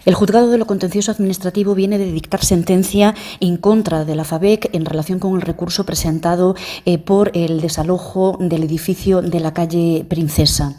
El Juzgado de lo Contencioso Administrativo viene de dictar sentencia en contra de la FABEC en relación con el recurso presentado por el desalojo del edificio de la calle Princesa.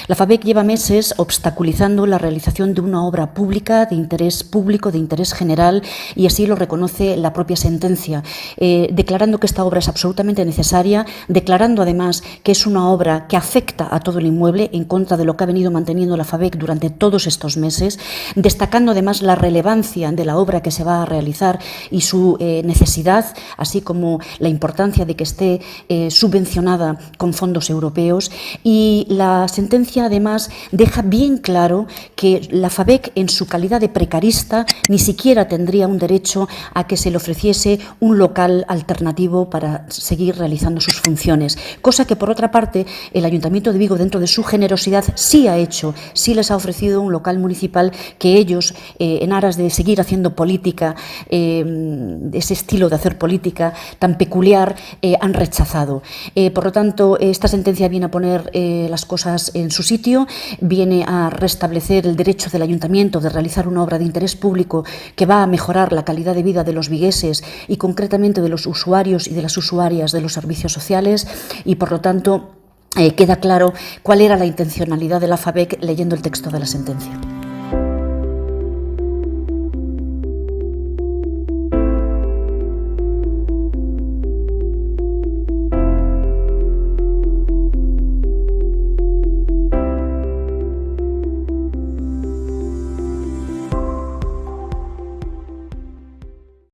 La FABEC lleva meses obstaculizando la realización de una obra pública de interés público, de interés general, y así lo reconoce la propia sentencia, declarando que esta obra es absolutamente necesaria, declarando además que es una obra que afecta a todo el inmueble, en contra de lo que ha venido manteniendo la FABEC durante todos estos meses, destacando además la relevancia de la obra que se va a realizar y su necesidad, así como la importancia de que esté subvencionada con fondos europeos. Y la sentencia además deja bien claro que la FABEC, en su calidad de precarista, ni siquiera tendría un derecho a que se le ofreciese un local alternativo para seguir realizando sus funciones, cosa que por otra parte el Ayuntamiento de Vigo, dentro de su generosidad, sí ha hecho, sí les ha ofrecido un local municipal que ellos, en aras de seguir haciendo política, ese estilo de hacer política tan peculiar, han rechazado. Por lo tanto, esta sentencia viene a poner las cosas en su sitio, viene a restablecer el derecho del Ayuntamiento de realizar una obra de interés público que va a mejorar la calidad de vida de los vigueses y concretamente de los usuarios y de las usuarias de los servicios sociales, y por lo tanto queda claro cuál era la intencionalidad de la FABEC leyendo el texto de la sentencia.